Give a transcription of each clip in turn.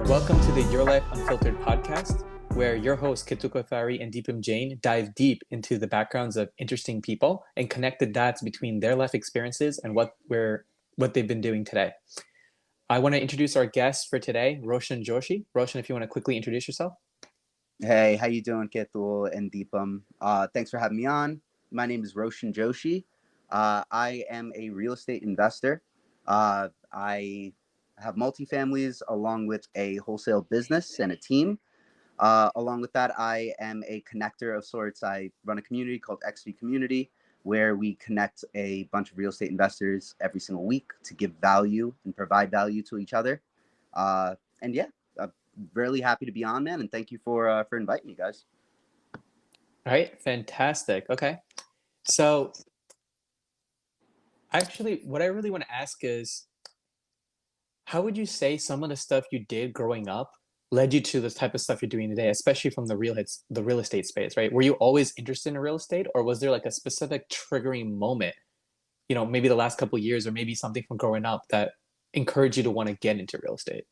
Welcome to the Your Life Unfiltered podcast, where your hosts Kituko Fari and Deepam Jain dive deep into the backgrounds of interesting people and connect the dots between their life experiences and what they've been doing today. I want to introduce our guest for today, Roshan Joshi. Roshan, if you want to quickly introduce yourself. Hey, how you doing, Ketul and Deepam? Thanks for having me on. My name is Roshan Joshi. I am a real estate investor. I have multifamilies along with a wholesale business and a team. Along with that, I am a connector of sorts. I run a community called XV Community, where we connect a bunch of real estate investors every single week to give value and provide value to each other. And yeah, I'm really happy to be on, man. And thank you for inviting me, guys. All right, fantastic. Okay. So actually, what I really want to ask is, how would you say some of the stuff you did growing up led you to the type of stuff you're doing today, especially from the real estate space, right? Were you always interested in real estate, or was there like a specific triggering moment, maybe the last couple of years, or maybe something from growing up that encouraged you to want to get into real estate?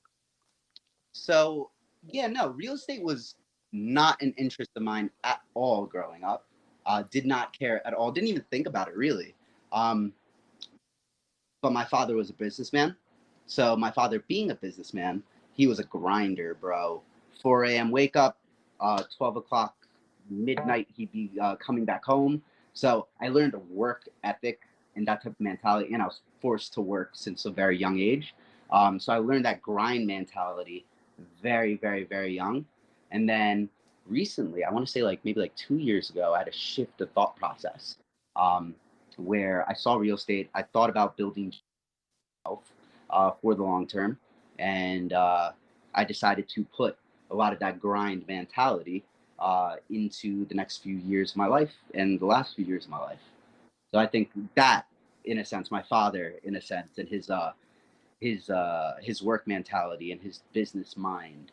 So, yeah, no, real estate was not an interest of mine at all growing up. Did not care at all. Didn't even think about it really. Um, but my father was a businessman. So my father being a businessman, he was a grinder, bro. 4 a.m. wake up, 12 o'clock midnight, he'd be coming back home. So I learned a work ethic and that type of mentality, and I was forced to work since a very young age. So I learned that grind mentality very, very, very young. And then recently, I want to say maybe 2 years ago, I had a shift of thought process um, where I saw real estate. I thought about building for the long term. And I decided to put a lot of that grind mentality into the next few years of my life and the last few years of my life. So I think that, in a sense, my father, in a sense, and his work mentality and his business mind,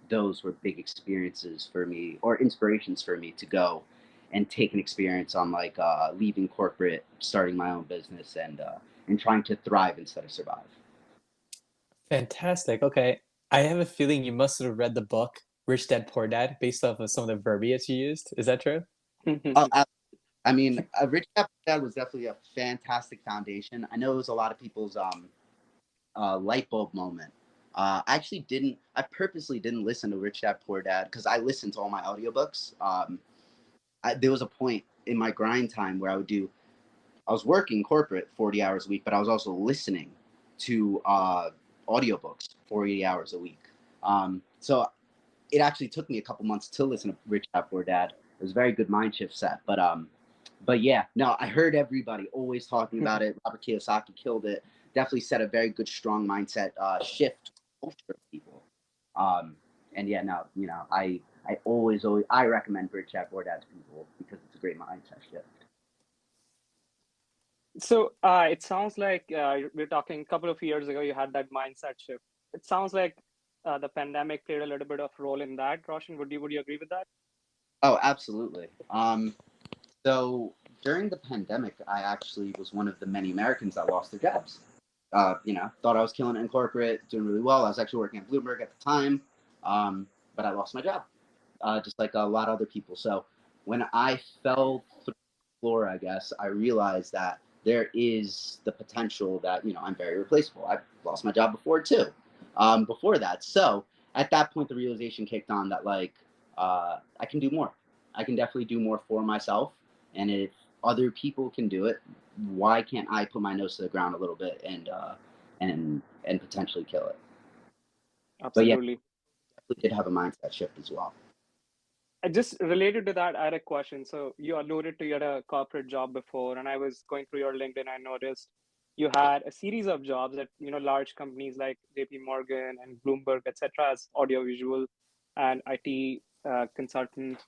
those were big experiences for me, or inspirations for me to go and take an experience on leaving corporate, starting my own business, and trying to thrive instead of survive. Fantastic. Okay. I have a feeling you must have read the book Rich Dad Poor Dad based off of some of the verbiage you used. Is that true? Oh, I mean, Rich Dad was definitely a fantastic foundation. I know it was a lot of people's light bulb moment. I purposely didn't listen to Rich Dad Poor Dad because I listened to all my audiobooks. There was a point in my grind time where I was working corporate 40 hours a week, but I was also listening to audiobooks 40 hours a week. So it actually took me a couple months to listen to Rich Dad Poor Dad. It was a very good mind shift set, but yeah, no, I heard everybody always talking about it. Robert Kiyosaki killed it. Definitely set a very good, strong mindset shift for people. And yeah, no, I always I recommend Rich Dad Poor Dad to people because it's a great mindset shift. So it sounds like we're talking a couple of years ago, you had that mindset shift. It sounds like the pandemic played a little bit of role in that. Roshan, would you agree with that? Oh, absolutely. So during the pandemic, I actually was one of the many Americans that lost their jobs. Thought I was killing it in corporate, doing really well. I was actually working at Bloomberg at the time, but I lost my job, just like a lot of other people. So when I fell through the floor, I guess, I realized that there is the potential that, I'm very replaceable. I lost my job before too, before that. So at that point, the realization kicked on that I can do more. I can definitely do more for myself. And if other people can do it, why can't I put my nose to the ground a little bit and potentially kill it? Absolutely. But yeah, did have a mindset shift as well. I just related to that, I had a question. So you alluded to you had a corporate job before, and I was going through your LinkedIn. I noticed you had a series of jobs at large companies like JP Morgan and Bloomberg, etc., as audiovisual and IT consultant.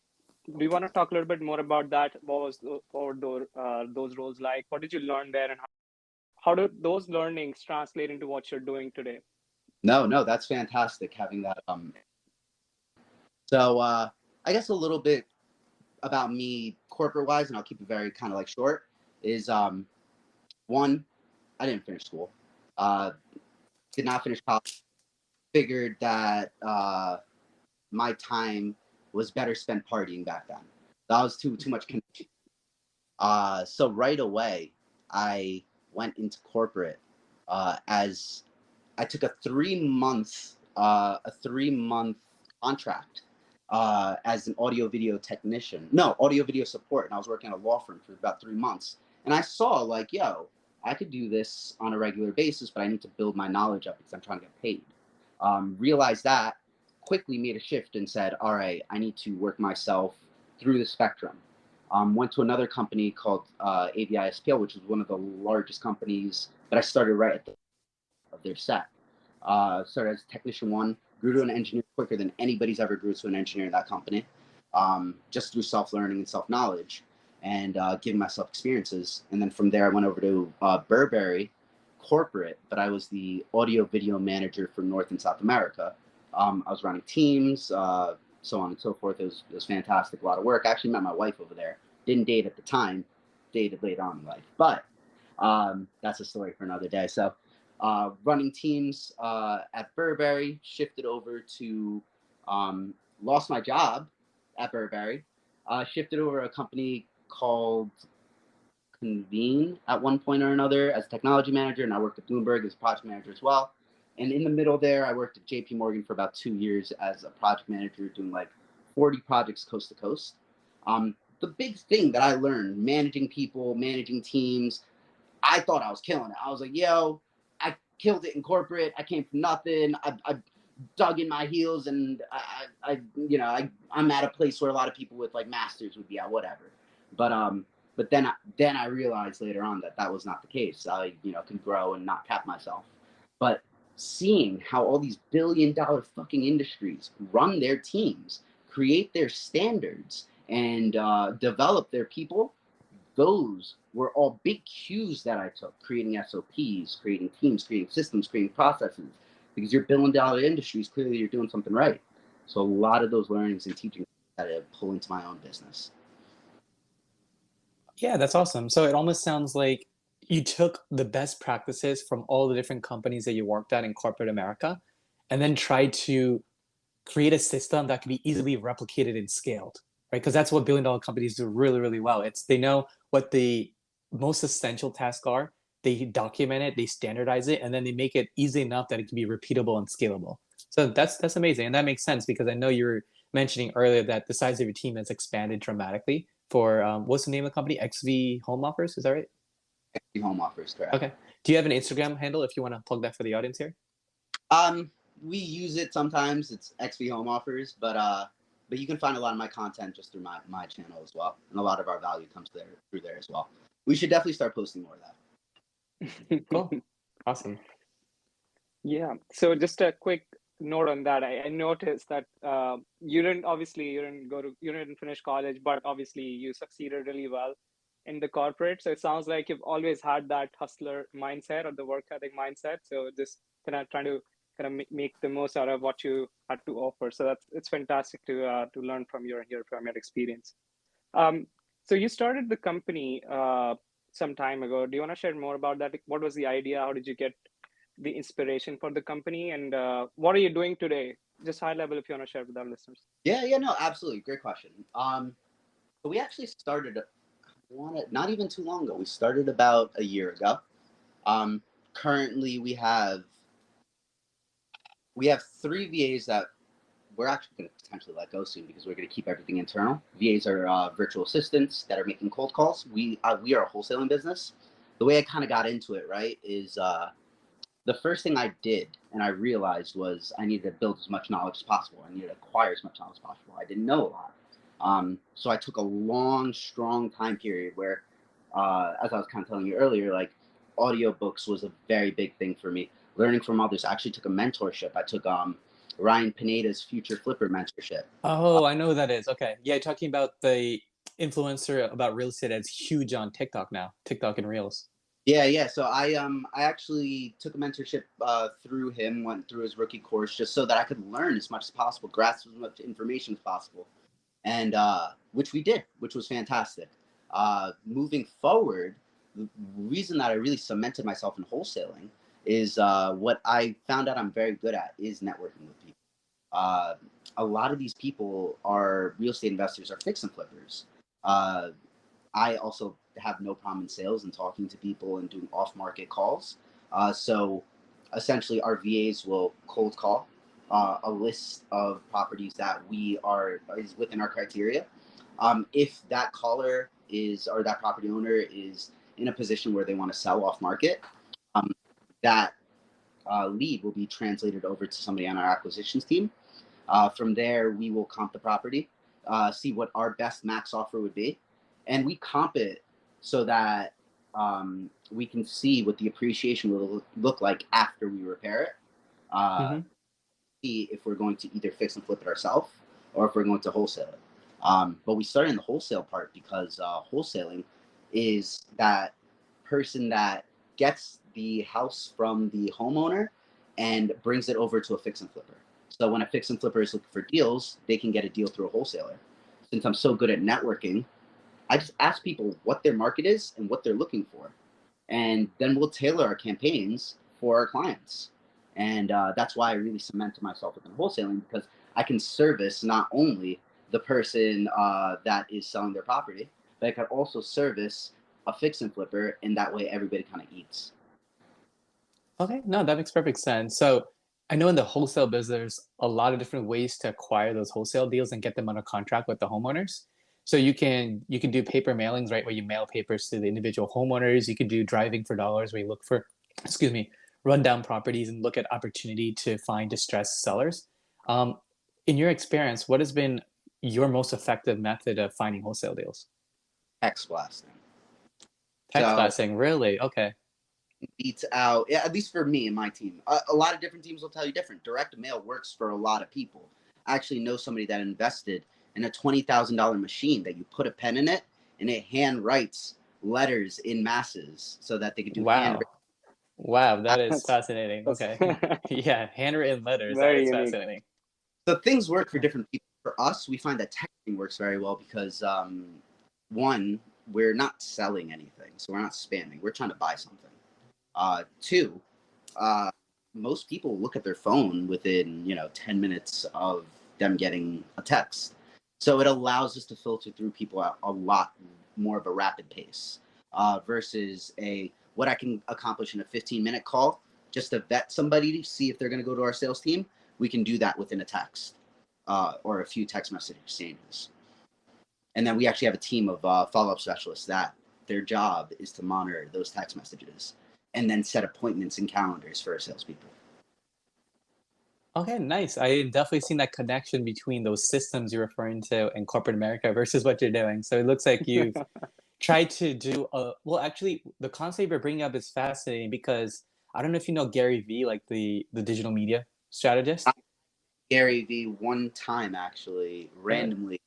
Do you want to talk a little bit more about that? What were those roles like? What did you learn there, and how do those learnings translate into what you're doing today? No, that's fantastic having that. So I guess a little bit about me corporate wise, and I'll keep it very kind of short. Is one, I didn't finish school. Did not finish college. figured that my time was better spent partying back then. That was too much. So right away, I went into corporate as I took a 3-month contract as an audio video technician. No, audio video support, and I was working at a law firm for about 3 months. And I saw like, yo, I could do this on a regular basis, but I need to build my knowledge up because I'm trying to get paid. Realized that, quickly made a shift and said, all right, I need to work myself through the spectrum. Went to another company called ABI SPL, which is one of the largest companies that I started right at the of their set. Started as technician 1, grew to an engineer quicker than anybody's ever grew to an engineer in that company, just through self-learning and self-knowledge and giving myself experiences. And then from there, I went over to Burberry corporate, but I was the audio video manager for North and South America. I was running teams, so on and so forth. It was fantastic, a lot of work. I actually met my wife over there. Didn't date at the time, dated later on in life. But that's a story for another day. So running teams at Burberry, shifted over to, lost my job at Burberry, shifted over to a company called Convene at one point or another as a technology manager, and I worked at Bloomberg as a project manager as well. And in the middle there, I worked at JP Morgan for about 2 years as a project manager, doing like 40 projects coast to coast. The big thing that I learned, managing people, managing teams, I thought I was killing it. I was like, yo, I killed it in corporate. I came from nothing. I dug in my heels, and I'm at a place where a lot of people with like masters would be at whatever. But then I realized later on that was not the case. I could grow and not cap myself. But seeing how all these billion-dollar fucking industries run their teams, create their standards, and develop their people, those were all big cues that I took, creating SOPs, creating teams, creating systems, creating processes. Because you're billion-dollar industries, clearly you're doing something right. So a lot of those learnings and teachings that I pull into my own business. Yeah, that's awesome. So it almost sounds like you took the best practices from all the different companies that you worked at in corporate America and then tried to create a system that can be easily replicated and scaled, right? Because that's what billion-dollar companies do really, really well. They know what the most essential tasks are, they document it, they standardize it, and then they make it easy enough that it can be repeatable and scalable. So that's amazing. And that makes sense because I know you were mentioning earlier that the size of your team has expanded dramatically for what's the name of the company? XV Home Offers, is that right? XV Home Offers, correct. Okay. Do you have an Instagram handle if you want to plug that for the audience here? We use it sometimes. It's XV Home Offers, but you can find a lot of my content just through my channel as well, and a lot of our value comes through there as well. We should definitely start posting more of that. Cool. Awesome. Yeah. So just a quick note on that. I noticed that you didn't finish college, but obviously you succeeded really well in the corporate. So it sounds like you've always had that hustler mindset or the work ethic mindset. So just kind of trying to make the most out of what you had to offer. So it's fantastic to learn from your experience. So you started the company some time ago. Do you want to share more about that? What was the idea? How did you get the inspiration for the company, and what are you doing today? Just high level, if you want to share with our listeners. Yeah, no, absolutely, great question. So we actually started not even too long ago. We started about a year ago. Currently, we have 3 VAs that we're actually going to potentially let go soon because we're going to keep everything internal. VAs are virtual assistants that are making cold calls. We are a wholesaling business. The way I kind of got into it, right, is the first thing I did and I realized was I needed to build as much knowledge as possible. I needed to acquire as much knowledge as possible. I didn't know a lot. So I took a long, strong time period where, as I was kind of telling you earlier, like audiobooks was a very big thing for me. Learning from others. I actually took a mentorship. I took Ryan Pineda's Future Flipper mentorship. Oh, I know who that is. Okay. Yeah, talking about the influencer about real estate that's huge on TikTok now, TikTok and Reels. Yeah. So I actually took a mentorship through him, went through his rookie course just so that I could learn as much as possible, grasp as much information as possible, and which we did, which was fantastic. Moving forward, the reason that I really cemented myself in wholesaling is what I found out I'm very good at is networking with people. Uh, a lot of these people are real estate investors, are fix and flippers. Uh, I also have no problem in sales and talking to people and doing off market calls. So essentially, our VAs will cold call a list of properties that is within our criteria. If that caller is, or that property owner is in a position where they want to sell off market, um, that lead will be translated over to somebody on our acquisitions team. From there, we will comp the property, see what our best max offer would be, and we comp it so that we can see what the appreciation will look like after we repair it. Mm-hmm. See if we're going to either fix and flip it ourselves or if we're going to wholesale it. But we started in the wholesale part because wholesaling is that person that gets the house from the homeowner and brings it over to a fix and flipper. So when a fix and flipper is looking for deals, they can get a deal through a wholesaler. Since I'm so good at networking, I just ask people what their market is and what they're looking for. And then we'll tailor our campaigns for our clients. And that's why I really cemented myself within wholesaling, because I can service not only the person that is selling their property, but I can also service a fix and flipper, and that way everybody kind of eats. Okay, no, that makes perfect sense. So I know in the wholesale business, there's a lot of different ways to acquire those wholesale deals and get them under contract with the homeowners. So you can do paper mailings, right, where you mail papers to the individual homeowners. You can do driving for dollars, where you look for, excuse me, rundown properties and look at opportunity to find distressed sellers. Um, in your experience, what has been your most effective method of finding wholesale deals? Text blasting. Text So blasting, really? Okay. beats out, yeah, at least for me and my team. A lot of different teams will tell you different. Direct mail works for a lot of people. I actually know somebody that invested in a $20,000 machine that you put a pen in it and it hand writes letters in masses so that they could do handwritten. Wow. Wow, that is That's fascinating. that's Okay. Yeah, handwritten letters. That very is unique. fascinating. So things work for different people. For us, we find that texting works very well because one, we're not selling anything, so we're not spamming. We're trying to buy something. Two, uh, most people look at their phone within 10 minutes of them getting a text, so it allows us to filter through people at a lot more of a rapid pace versus a what I can accomplish in a 15-minute call just to vet somebody to see if they're going to go to our sales team. We can do that within a text or a few text message exchanges. And then we actually have a team of follow-up specialists that their job is to monitor those text messages and then set appointments and calendars for our salespeople. Okay, nice. I definitely seen that connection between those systems you're referring to in corporate America versus what you're doing. So it looks like you've tried to do well, actually, the concept you're bringing up is fascinating because I don't know if you know Gary Vee, like the digital media strategist. Gary Vee one time actually Yeah. randomly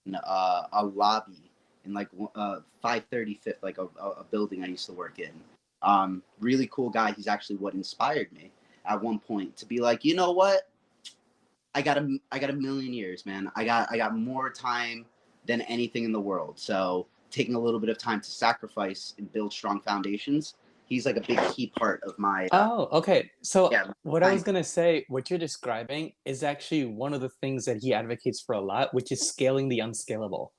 in a lobby in like 535th, like a building I used to work in. Really cool guy. He's actually what inspired me at one point to be like, you know what? I got a million years, man. I got more time than anything in the world. So taking a little bit of time to sacrifice and build strong foundations. He's like a big key part of my Oh, okay. So yeah. what I Time. was gonna say, what you're describing is actually one of the things that he advocates for a lot, which is scaling the unscalable,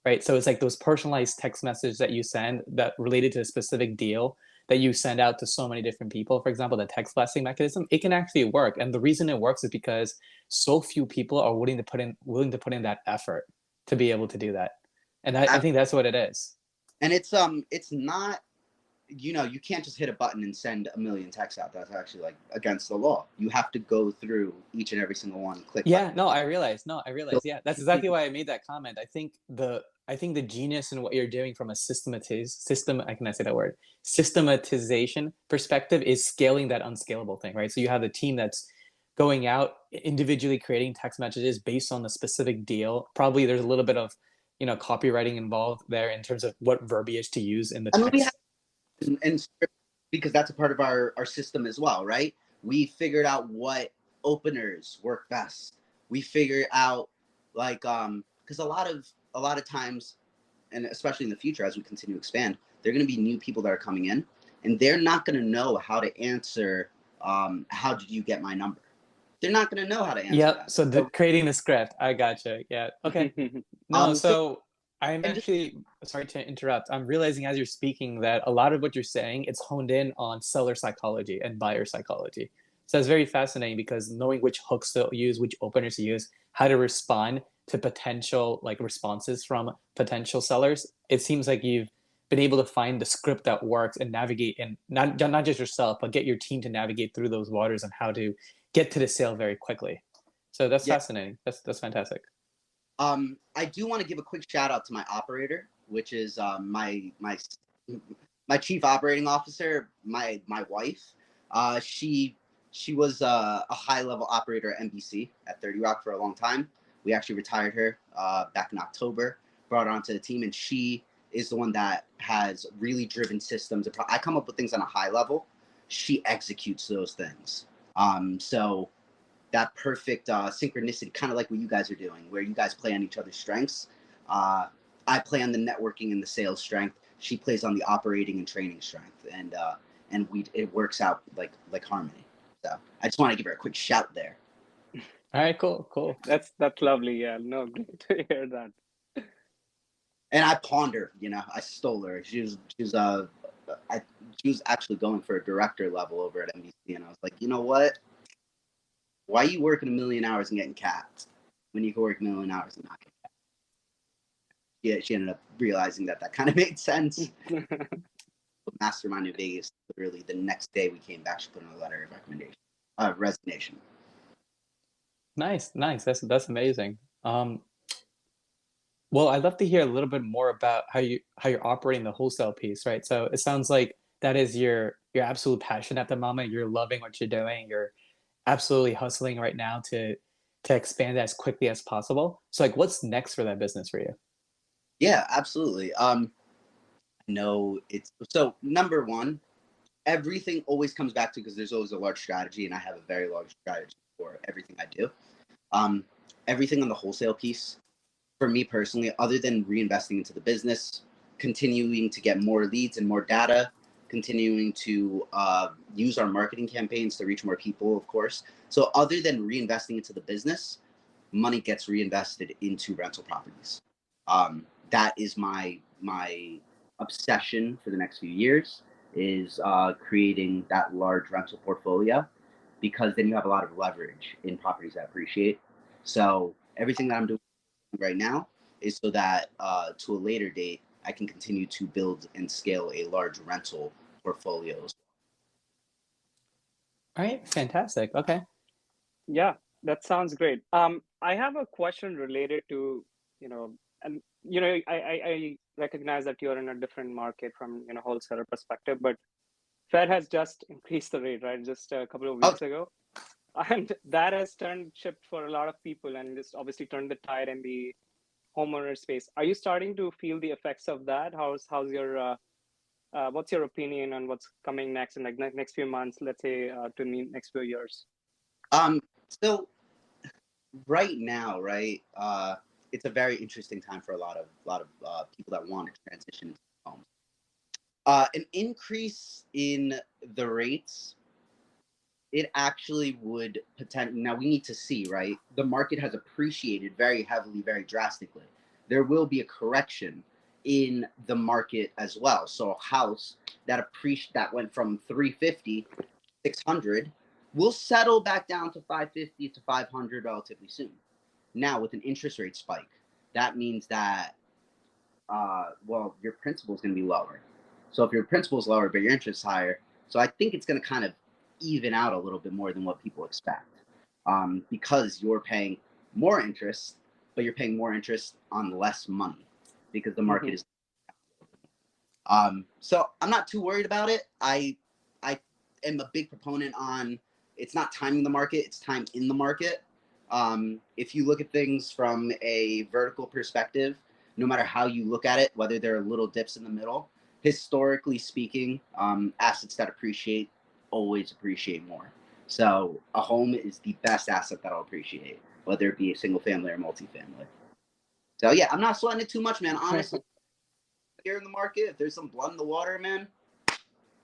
right? So it's like those personalized text messages that you send that related to a specific deal that you send out to so many different people. For example, the text blasting mechanism, it can actually work. And the reason it works is because so few people are willing to put in that effort to be able to do that. And I think that's what it is. And it's not, you can't just hit a button and send a million texts out. That's actually like against the law. You have to go through each and every single one, click Yeah, button. no, I realize. No, I So realize. Yeah, that's exactly why I made that comment. I think the genius in what you're doing from a I can I say that word, systematization perspective is scaling that unscalable thing, right? So you have the team that's going out individually creating text messages based on the specific deal. Probably there's a little bit of, copywriting involved there in terms of what verbiage to use in the I mean, we have text. and script because that's a part of our system as well, right? We figured out what openers work best. We figured out like because a lot of times, and especially in the future as we continue to expand, there are going to be new people that are coming in, and they're not going to know how to answer, how did you get my number? They're not going to know how to answer Yep. that. So creating the script. I gotcha. Yeah. Okay. No, So, so I'm and just, actually sorry to interrupt. I'm realizing as you're speaking that a lot of what you're saying, it's honed in on seller psychology and buyer psychology. So it's very fascinating because knowing which hooks to use, which openers to use, how to respond to potential like responses from potential sellers, it seems like you've been able to find the script that works and navigate, and not just yourself, but get your team to navigate through those waters and how to get to the sale very quickly. So that's yeah. fascinating. That's fantastic. I do want to give a quick shout out to my operator, which is my chief operating officer, my wife. She was a high level operator at NBC at 30 Rock for a long time. We actually retired her back in October, brought her onto the team, and she is the one that has really driven systems. I come up with things on a high level. She executes those things. So that perfect synchronicity, kind of like what you guys are doing, where you guys play on each other's strengths. I play on the networking and the sales strength. She plays on the operating and training strength, and it works out like harmony. So I just want to give her a quick shout there. All right, cool. That's lovely. Yeah, no, great to hear that. And I pawned her, I stole her. She was actually going for a director level over at NBC, and I was like, you know what? Why are you working 1 million hours and getting capped when you can work 1 million hours and not get capped? Yeah, she ended up realizing that kind of made sense. Mastermind in Vegas, literally the next day we came back, she put in a letter of resignation. Nice. That's amazing. Well, I'd love to hear a little bit more about how you're operating the wholesale piece, right? So it sounds like that is your absolute passion at the moment. You're loving what you're doing. You're absolutely hustling right now to expand as quickly as possible. So like what's next for that business for you? Yeah, absolutely. No, it's so number one, everything always comes back to, because there's always a large strategy, and I have a very large strategy for everything I do. Everything on the wholesale piece, for me personally, other than reinvesting into the business, continuing to get more leads and more data, continuing to use our marketing campaigns to reach more people, of course. So other than reinvesting into the business, money gets reinvested into rental properties. That is my obsession for the next few years, is creating that large rental portfolio, because then you have a lot of leverage in properties that appreciate. So everything that I'm doing right now is so that to a later date, I can continue to build and scale a large rental portfolio. All right, fantastic. Okay. Yeah, that sounds great. I have a question related to, and I recognize that you're in a different market from wholesaler perspective, but Fed has just increased the rate, right? Just a couple of weeks ago, and that has turned ship for a lot of people, and just obviously turned the tide in the homeowner space. Are you starting to feel the effects of that? How's your what's your opinion on what's coming next in like next few months? Let's say to the next few years. So right now, right, it's a very interesting time for a lot of people that want to transition into homes. An increase in the rates, it actually would potentially, now we need to see, right? The market has appreciated very heavily, very drastically. There will be a correction in the market as well. So a house that went from 350, 600 will settle back down to 550 to 500 relatively soon. Now with an interest rate spike, that means that your principal is going to be lower. So if your principal is lower but your interest is higher, so I think it's going to kind of even out a little bit more than what people expect, because you're paying more interest, but you're paying more interest on less money because the market is. So I'm not too worried about it. I am a big proponent on, it's not timing the market, it's time in the market. If you look at things from a vertical perspective, no matter how you look at it, whether there are little dips in the middle, historically speaking, assets that appreciate always appreciate more. So a home is the best asset that'll appreciate, whether it be a single family or multifamily. So yeah, I'm not sweating it too much, man. Honestly, here in the market, if there's some blood in the water, man,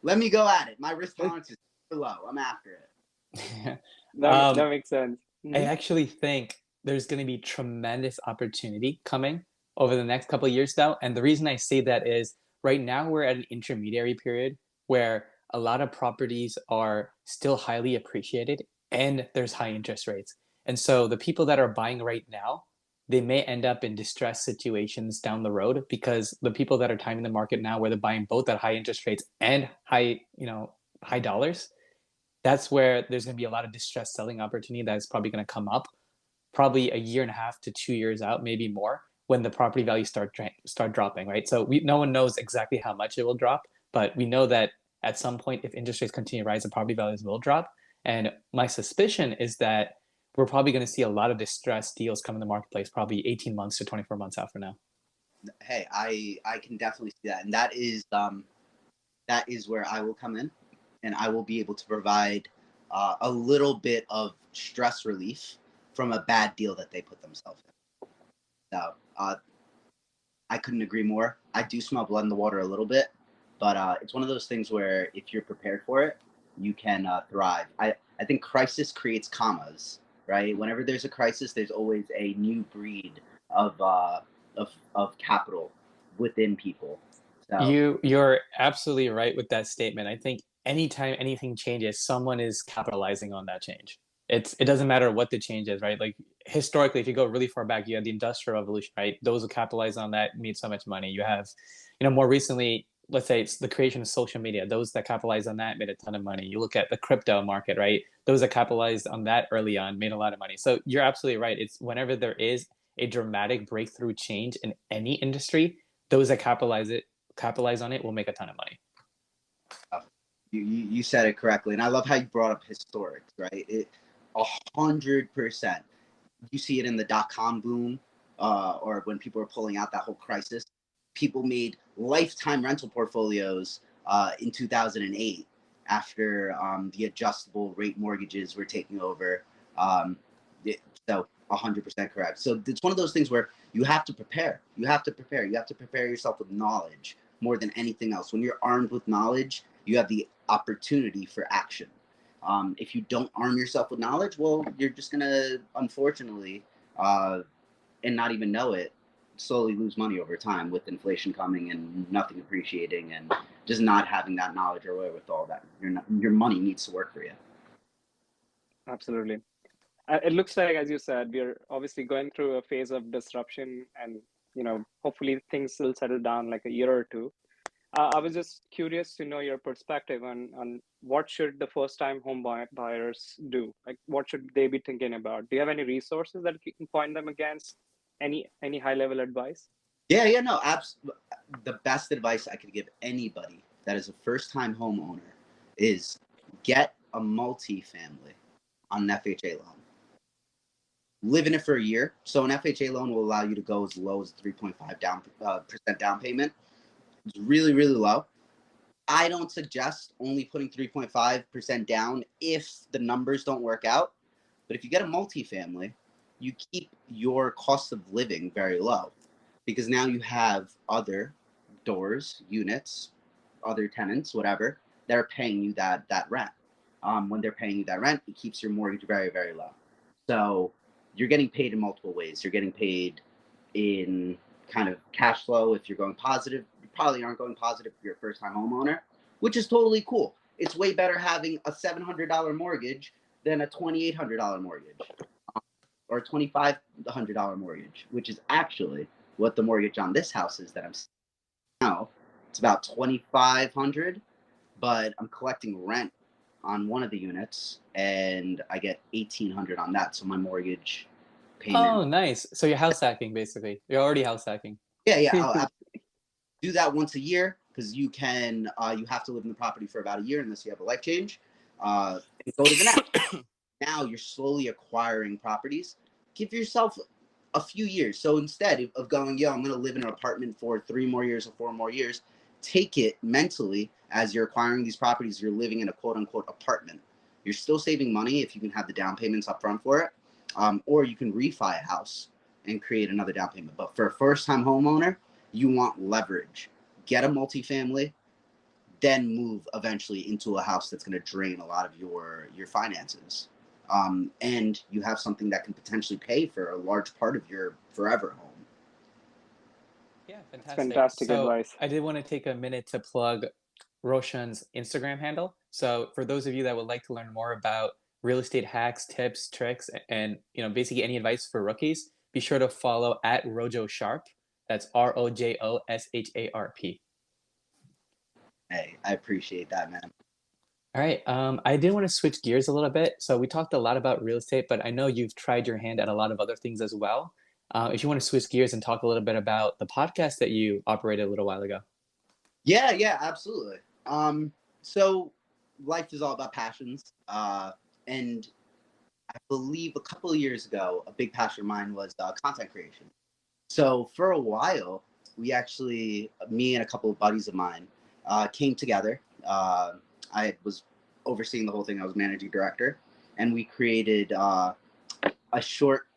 Let me go at it. My risk tolerance is too low. I'm after it. That makes sense. I actually think there's going to be tremendous opportunity coming over the next couple of years now. And the reason I say that is right now we're at an intermediary period where a lot of properties are still highly appreciated and there's high interest rates. And so the people that are buying right now, they may end up in distressed situations down the road because the people that are timing the market now where they're buying both at high interest rates and high dollars, that's where there's going to be a lot of distressed selling opportunity that is probably going to come up probably a year and a half to 2 years out, maybe more, when the property values start dropping, right? So no one knows exactly how much it will drop, but we know that at some point, if interest rates continue to rise, the property values will drop. And my suspicion is that we're probably going to see a lot of distressed deals come in the marketplace, probably 18 months to 24 months out from now. Hey, I can definitely see that, and that is where I will come in, and I will be able to provide a little bit of stress relief from a bad deal that they put themselves in. So I couldn't agree more. I do smell blood in the water a little bit, but it's one of those things where if you're prepared for it, you can thrive. I think crisis creates commas, right? Whenever there's a crisis, there's always a new breed of capital within people. So You're absolutely right with that statement. I think anytime anything changes, someone is capitalizing on that change. It doesn't matter what the change is, right? Like historically, if you go really far back, you had the Industrial Revolution, right? Those who capitalize on that made so much money. You have, more recently, let's say it's the creation of social media. Those that capitalized on that made a ton of money. You look at the crypto market, right? Those that capitalized on that early on made a lot of money. So you're absolutely right. It's whenever there is a dramatic breakthrough change in any industry, those that capitalize on it will make a ton of money. You said it correctly, and I love how you brought up historics, right? 100%. You see it in the dot-com boom, or when people were pulling out that whole crisis. People made lifetime rental portfolios in 2008 after the adjustable rate mortgages were taking over. So 100% correct. So it's one of those things where you have to prepare. You have to prepare yourself with knowledge more than anything else. When you're armed with knowledge, you have the opportunity for action. If you don't arm yourself with knowledge, well, you're just going to, unfortunately, and not even know it, slowly lose money over time with inflation coming and nothing appreciating and just not having that knowledge or wherewithal that your money needs to work for you. Absolutely. It looks like, as you said, we're obviously going through a phase of disruption and, hopefully things will settle down like a year or two. I was just curious to know your perspective on what should the first-time home buyers do? Like, what should they be thinking about? Do you have any resources that you can point them against? Any high-level advice? Yeah, no, absolutely. The best advice I could give anybody that is a first-time homeowner is get a multifamily on an FHA loan. Live in it for a year. So an FHA loan will allow you to go as low as 3.5% down payment. It's really, really low. I don't suggest only putting 3.5% down if the numbers don't work out. But if you get a multifamily, you keep your cost of living very low because now you have other doors, units, other tenants, whatever, that are paying you that rent. When they're paying you that rent, it keeps your mortgage very, very low. So you're getting paid in multiple ways. You're getting paid in kind of cash flow. If you're going positive, you probably aren't going positive if you're a first-time homeowner, which is totally cool. It's way better having a $700 mortgage than a $2,800 mortgage or a $2,500 mortgage, which is actually what the mortgage on this house is that I'm now. It's about $2,500, but I'm collecting rent on one of the units and I get $1,800 on that. So my mortgage payment. Oh, nice. So you're house hacking, basically. You're already house hacking. Yeah. I'll do that once a year because you can. You have to live in the property for about a year unless you have a life change. And go to the next. Now you're slowly acquiring properties. Give yourself a few years. So instead of going, I'm going to live in an apartment for 3 more years or 4 more years, take it mentally as you're acquiring these properties. You're living in a quote unquote apartment. You're still saving money if you can have the down payments up front for it. Or you can refi a house and create another down payment. But for a first-time homeowner, you want leverage. Get a multifamily, then move eventually into a house that's going to drain a lot of your finances. And you have something that can potentially pay for a large part of your forever home. Yeah, That's fantastic. fantastic So advice. I did want to take a minute to plug Roshan's Instagram handle. So for those of you that would like to learn more about real estate hacks, tips, tricks, and basically any advice for rookies, be sure to follow at Rojo Sharp. That's ROJOSHARP. Hey, I appreciate that, man. All right. I did want to switch gears a little bit. So we talked a lot about real estate, but I know you've tried your hand at a lot of other things as well. If you want to switch gears and talk a little bit about the podcast that you operated a little while ago. Yeah, absolutely. So life is all about passions. And I believe a couple of years ago, a big passion of mine was content creation. So for a while, we actually, me and a couple of buddies of mine, came together. I was overseeing the whole thing. I was managing director, and we created a short.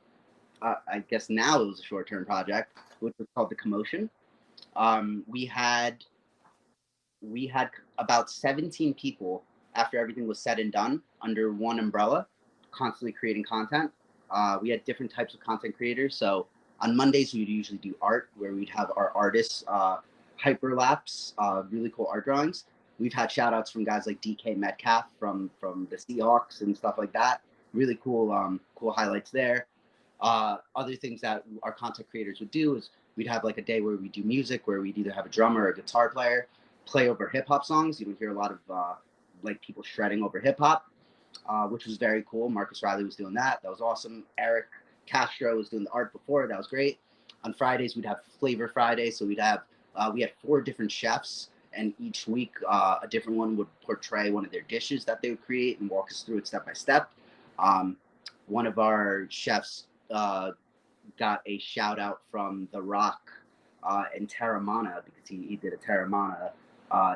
I guess now it was a short-term project, which was called The Commotion. We had about 17 people after everything was said and done under one umbrella, constantly creating content. We had different types of content creators. So on Mondays, we'd usually do art, where we'd have our artists hyperlapse really cool art drawings. We've had shout outs from guys like DK Metcalf from the Seahawks and stuff like that. Really cool, cool highlights there. Other things that our content creators would do is we'd have like a day where we do music, where we'd either have a drummer or a guitar player play over hip hop songs. You would hear a lot of like people shredding over hip hop, which was very cool. Marcus Riley was doing that. That was awesome. Eric Castro was doing the art before. That was great. On Fridays, we'd have Flavor Friday. So we had 4 different chefs, and each week a different one would portray one of their dishes that they would create and walk us through it step by step. One of our chefs got a shout out from The Rock and Terramana, because he did a Terramana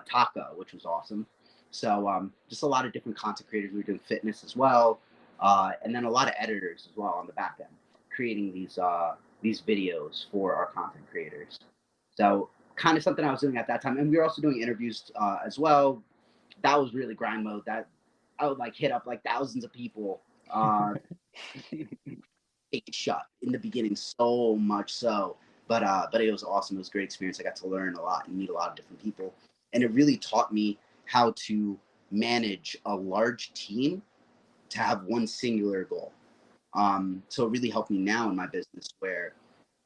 taco, which was awesome. So just a lot of different content creators. We were doing fitness as well, and then a lot of editors as well on the back end, creating these videos for our content creators. So kind of something I was doing at that time, and we were also doing interviews as well. That was really grind mode. That I would like hit up like thousands of people. Take it shut in the beginning, so much so, but it was awesome. It was a great experience. I got to learn a lot and meet a lot of different people, and it really taught me how to manage a large team to have one singular goal. So it really helped me now in my business, where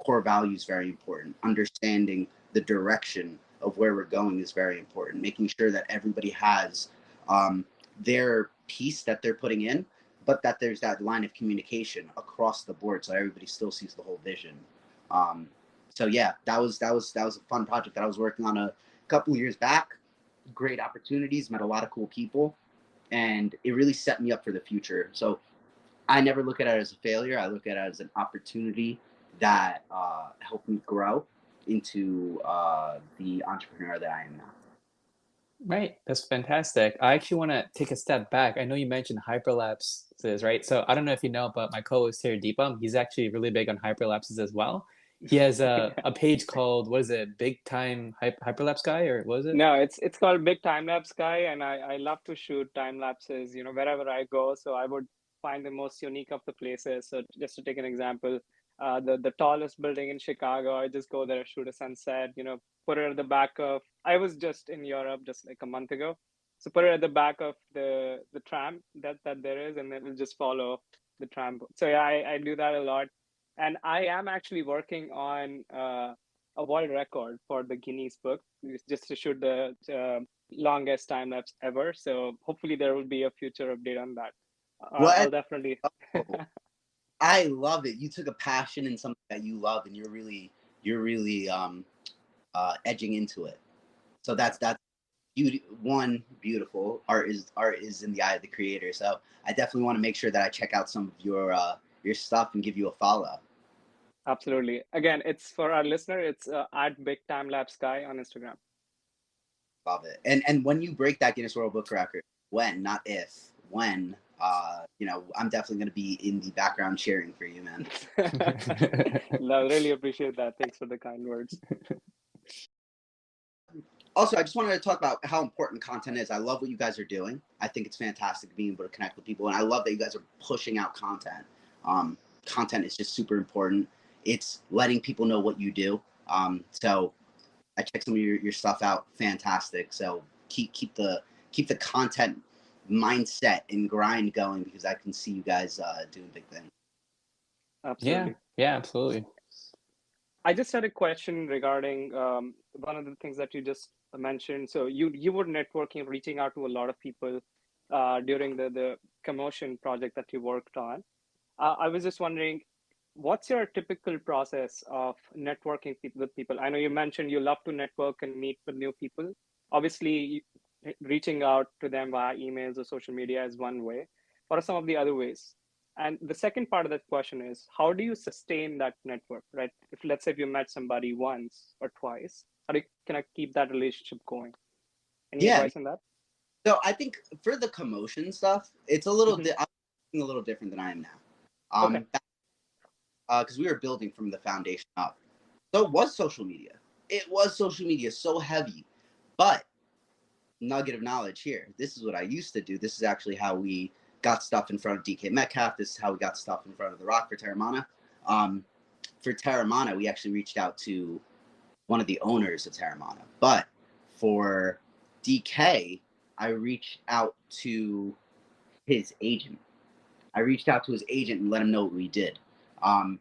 core value is very important. Understanding the direction of where we're going is very important. Making sure that everybody has their piece that they're putting in, but that there's that line of communication across the board, so everybody still sees the whole vision. So yeah, that was a fun project that I was working on a couple of years back. Great opportunities, met a lot of cool people, and it really set me up for the future. So I never look at it as a failure. I look at it as an opportunity that helped me grow into the entrepreneur that I am now. Right. That's fantastic. I actually want to take a step back. I know you mentioned hyperlapses, right? So I don't know if you know, but my co-host here, Deepam, he's actually really big on hyperlapses as well. He has a page called, what is it, Big Time Hyperlapse Guy, or what is it? No, it's called Big Time Lapse Guy, and I love to shoot time lapses, wherever I go. So I would find the most unique of the places. So just to take an example, the tallest building in Chicago, I just go there, shoot a sunset, put it at the back of. I was just in Europe just like a month ago, so put it at the back of the tram that there is, and then we'll just follow the tram. So yeah, I do that a lot, and I am actually working on a world record for the Guinness Book, just to shoot the longest time lapse ever. So hopefully there will be a future update on that. I'll definitely. I love it. You took a passion in something that you love, and you're really edging into it. So that's beautiful. Art is in the eye of the creator. So I definitely want to make sure that I check out some of your stuff and give you a follow. Absolutely. Again, it's for our listener. It's at Big Time Lapse Guy on Instagram. Love it. And when you break that Guinness World Book record, when, not if, when, I'm definitely going to be in the background cheering for you, man. No, really appreciate that. Thanks for the kind words. Also, I just wanted to talk about how important content is. I love what you guys are doing. I think it's fantastic being able to connect with people, and I love that you guys are pushing out content. Um, Content is just super important. It's letting people know what you do. So I checked some of your stuff out. Fantastic. So keep the content mindset and grind going, because I can see you guys doing big things. Yeah, Absolutely. yeah, absolutely. I just had a question regarding one of the things that you just mentioned. So you were networking, reaching out to a lot of people during the commotion project that you worked on. I was just wondering, what's your typical process of networking with people? I know you mentioned you love to network and meet with new people. Obviously, reaching out to them via emails or social media is one way. What are some of the other ways? And the second part of that question is, how do you sustain that network, right? If let's say if you met somebody once or twice, how do you kind of keep that relationship going? Any Yeah. advice on that? So I think for the commotion stuff, it's a little Mm-hmm. I'm a little different than I am now. Okay. Because we were building from the foundation up. So it was social media. It was social media so heavy. But nugget of knowledge here. This is what I used to do. This is actually how we got stuff in front of DK Metcalf. This is how we got stuff in front of The Rock for Terramana. For Terramana, we actually reached out to one of the owners of Terramana. But for DK, I reached out to his agent. I reached out to his agent and let him know what we did. I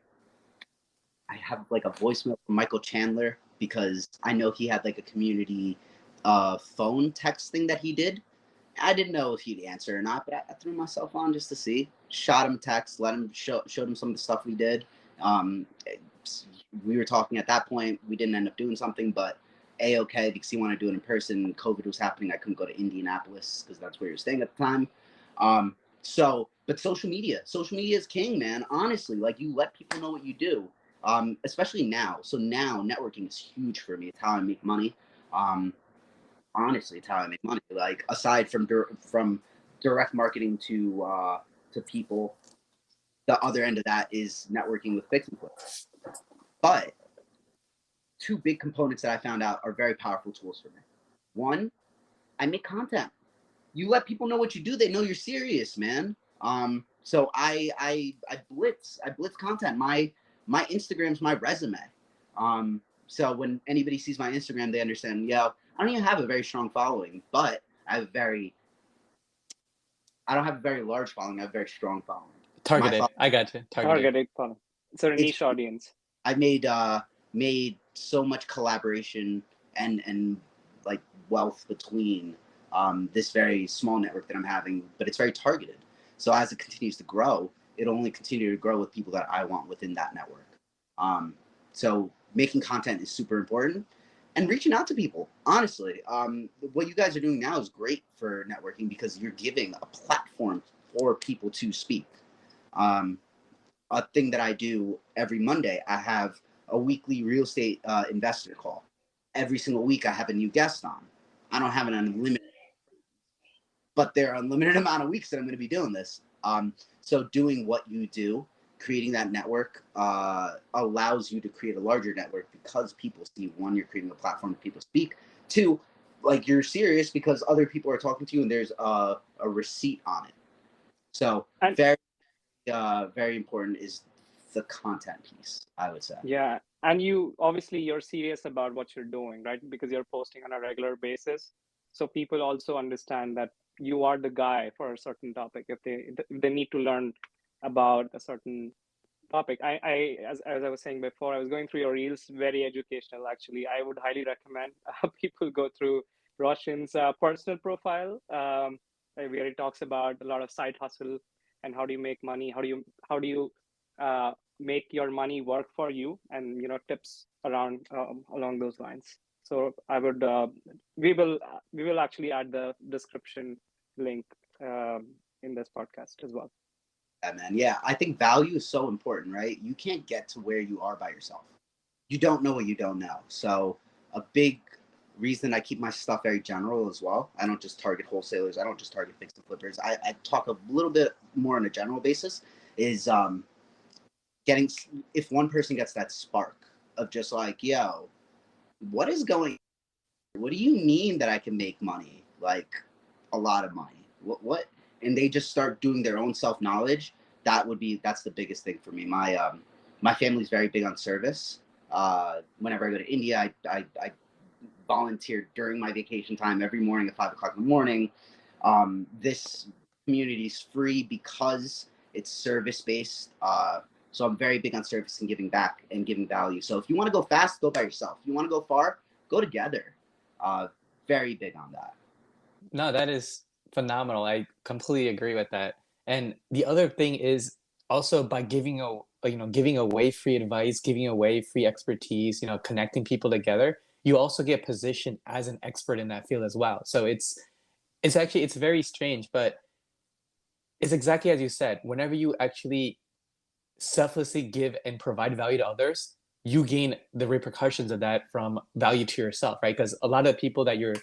have like a voicemail from Michael Chandler, because I know he had like a community phone text thing that he did. I didn't know if he'd answer or not, but I threw myself on just to see. Shot him a text, let him showed him some of the stuff we did. Um, we were talking at that point. We didn't end up doing something, but okay, because he wanted to do it in person. COVID was happening. I couldn't go to Indianapolis because that's where he was staying at the time. But social media is king, man. Honestly, like, you let people know what you do, especially now. So now networking is huge for me. It's how I make money. Honestly, it's how I make money. Like, aside from direct marketing to people, the other end of that is networking with fix and flip. But two big components that I found out are very powerful tools for me. One, I make content. You let people know what you do; they know you're serious, man. So I blitz content. My Instagram's my resume. So when anybody sees my Instagram, they understand. Yeah, I don't even have a very strong following, but I don't have a very large following. I have a very strong following. Targeted. I got you. Targeted. Targeted funnel. It's a niche audience. I made so much collaboration and like wealth between this very small network that I'm having, but it's very targeted. So as it continues to grow, it'll only continue to grow with people that I want within that network. So making content is super important, and reaching out to people. Honestly, what you guys are doing now is great for networking, because you're giving a platform for people to speak. A thing that I do every Monday, I have a weekly real estate investor call. Every single week, I have a new guest on. I don't have an unlimited, but there are unlimited amount of weeks that I'm going to be doing this. So doing what you do, creating that network, allows you to create a larger network, because people see, one, you're creating a platform that people speak. Two, like, you're serious because other people are talking to you and there's a receipt on it. So And very important is the content piece, I would say. yeah, and you're serious about what you're doing, right? Because you're posting on a regular basis. So people also understand that you are the guy for a certain topic. If they need to learn about a certain topic. As I was saying before, I was going through your reels, very educational actually. I would highly recommend people go through Roshan's personal profile, where he talks about a lot of side hustle and how do you make money, how do you make your money work for you, and tips around along those lines. So I would we will actually add the description link in this podcast as well. Yeah, man. Yeah, I think value is so important, right? You can't get to where you are by yourself. You don't know what you don't know. So a big reason I keep my stuff very general as well. I don't just target wholesalers. I don't just target fix and flippers. I talk a little bit more on a general basis. Is getting, if one person gets that spark of just like, yo, what is going What do you mean that I can make money? Like a lot of money. What? And they just start doing their own self-knowledge. That's the biggest thing for me. My family's very big on service. Whenever I go to India, I volunteer during my vacation time every morning at 5 o'clock in the morning. This community is free because it's service based. So I'm very big on service and giving back and giving value. So if you want to go fast, go by yourself. If you want to go far, go together. Very big on that. No, that is phenomenal. I completely agree with that. And the other thing is also by giving away free advice, giving away free expertise, connecting people together, you also get positioned as an expert in that field as well. So it's very strange, but it's exactly as you said. Whenever you actually selflessly give and provide value to others, you gain the repercussions of that from value to yourself, right? Because a lot of people that you're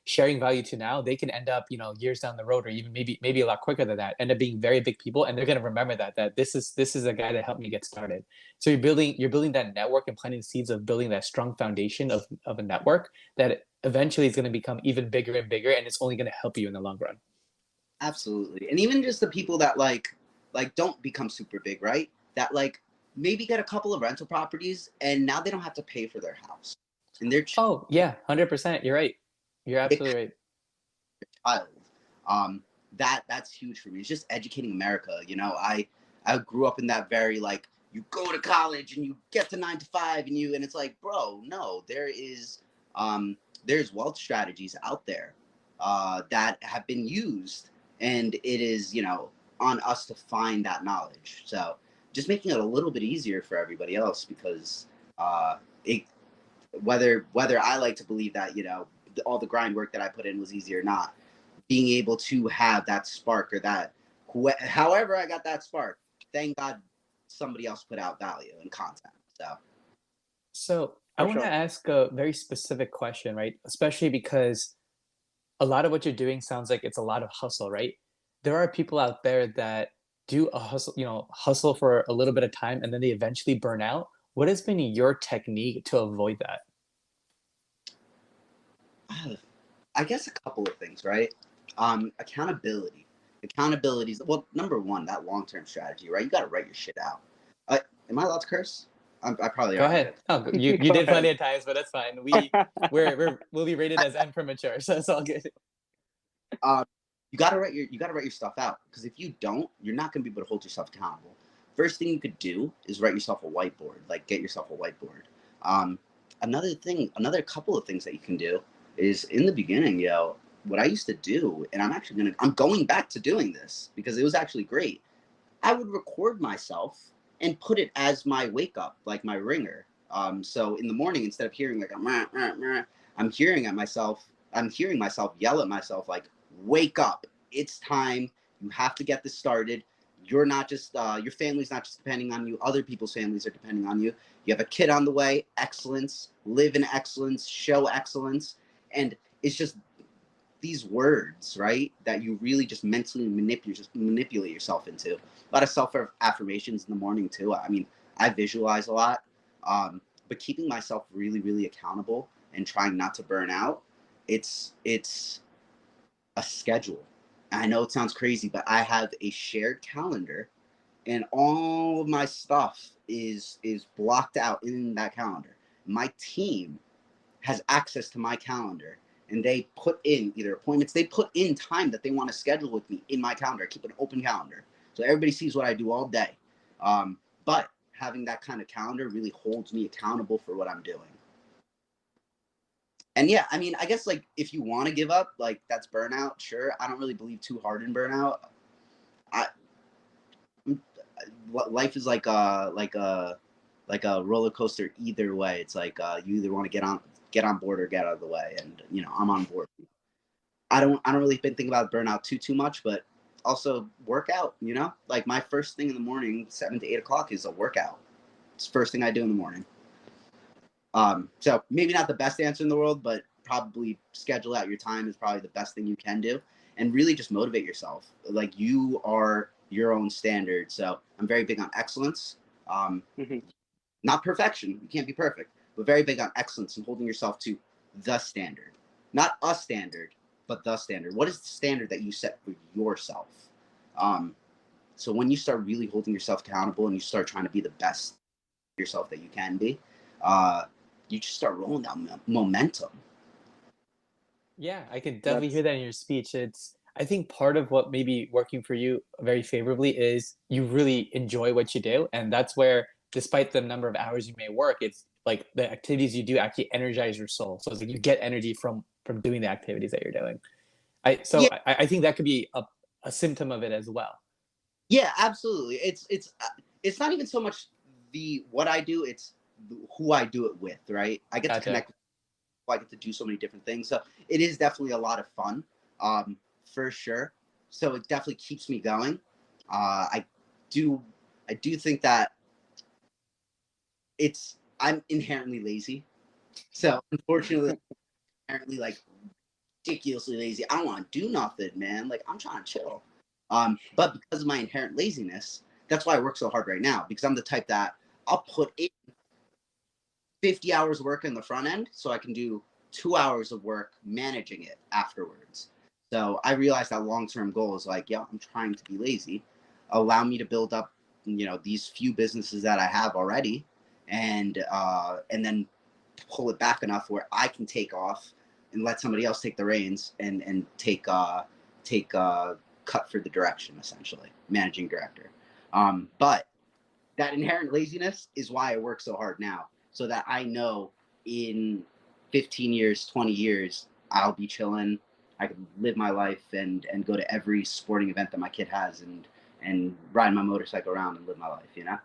sharing value to now, they can end up, years down the road, or even maybe a lot quicker than that, end up being very big people, and they're going to remember that this is a guy that helped me get started. So you're building that network and planting the seeds of building that strong foundation of a network that eventually is going to become even bigger and bigger, and it's only going to help you in the long run. Absolutely. And even just the people that like don't become super big, right? That like maybe get a couple of rental properties and now they don't have to pay for their house. And they're Oh, yeah, 100%. You're right. You're absolutely right. Child. That's huge for me. It's just educating America. I grew up in that very like you go to college and you get to 9 to 5 and it's like, bro, no, there's wealth strategies out there that have been used, and it is on us to find that knowledge. So just making it a little bit easier for everybody else, because it whether I like to believe that all the grind work that I put in was easy or not, being able to have that spark, or that however I got that spark, thank God somebody else put out value and content. So I For want to sure. ask a very specific question, right? Especially because a lot of what you're doing sounds like it's a lot of hustle, right? There are people out there that do a hustle for a little bit of time and then they eventually burn out. What has been your technique to avoid that? I guess a couple of things, right? Accountability. Accountability is, well, number one, that long-term strategy, right? You got to write your shit out. Am I allowed to curse? I probably Go already ahead. did. Oh, you Go did ahead. plenty of times, but that's fine. We'll be rated as immature, so it's all good. You got to write your stuff out, because if you don't, you're not going to be able to hold yourself accountable. First thing you could do is write yourself a whiteboard. Like, get yourself a whiteboard. Another couple of things that you can do is, in the beginning, what I used to do, and I'm going back to doing this because it was actually great. I would record myself and put it as my wake up, like my ringer. So in the morning, instead of hearing like I'm hearing myself yell at myself like, wake up, it's time, you have to get this started. You're not just your family's not just depending on you, other people's families are depending on you. You have a kid on the way. Excellence, live in excellence, show excellence. And it's just these words, right, that you really just mentally manipulate yourself into. A lot of self affirmations in the morning too. I mean, I visualize a lot, but keeping myself really, really accountable and trying not to burn out. It's a schedule. I know it sounds crazy, but I have a shared calendar, and all of my stuff is blocked out in that calendar. My team has access to my calendar, and they put in either appointments, they put in time that they want to schedule with me in my calendar. I keep an open calendar so everybody sees what I do all day. But having that kind of calendar really holds me accountable for what I'm doing. And yeah, I mean, I guess like if you want to give up, like that's burnout. Sure, I don't really believe too hard in burnout. I Life is like a roller coaster either way. It's like you either want to get on board or get out of the way, and I'm on board. I don't really think about burnout too much, but also workout. Like my first thing in the morning, 7 to 8 o'clock, is a workout. It's the first thing I do in the morning. So maybe not the best answer in the world, but probably schedule out your time is probably the best thing you can do, and really just motivate yourself. Like, you are your own standard. So I'm very big on excellence. Mhm. Not perfection. You can't be perfect, but very big on excellence and holding yourself to the standard. not a standard, but the standard. What is the standard that you set for yourself? So when you start really holding yourself accountable and you start trying to be the best yourself that you can be, you just start rolling down momentum. Yeah, I could definitely hear that in your speech. I think part of what may be working for you very favorably is you really enjoy what you do. And that's where, despite the number of hours you may work, it's like the activities you do actually energize your soul. So it's like you get energy from doing the activities that you're doing. Yeah, I think that could be a symptom of it as well. yeah, absolutely. It's not even so much what I do; it's who I do it with. Right? I get to Gotcha. connect. I get to do so many different things. So it is definitely a lot of fun, for sure. So it definitely keeps me going. I do think that I'm inherently lazy. So unfortunately, inherently like ridiculously lazy. I don't want to do nothing, man. Like I'm trying to chill. But because of my inherent laziness, that's why I work so hard right now, because I'm the type that I'll put in 50 hours of work in the front end so I can do 2 hours of work managing it afterwards. So I realized that long-term goal is like, yeah, I'm trying to be lazy. Allow me to build up, these few businesses that I have already, and then pull it back enough where I can take off and let somebody else take the reins and take cut for the direction, essentially, managing director. But that inherent laziness is why I work so hard now, so that I know in 15 years, 20 years, I'll be chilling. I can live my life and go to every sporting event that my kid has and ride my motorcycle around and live my life, All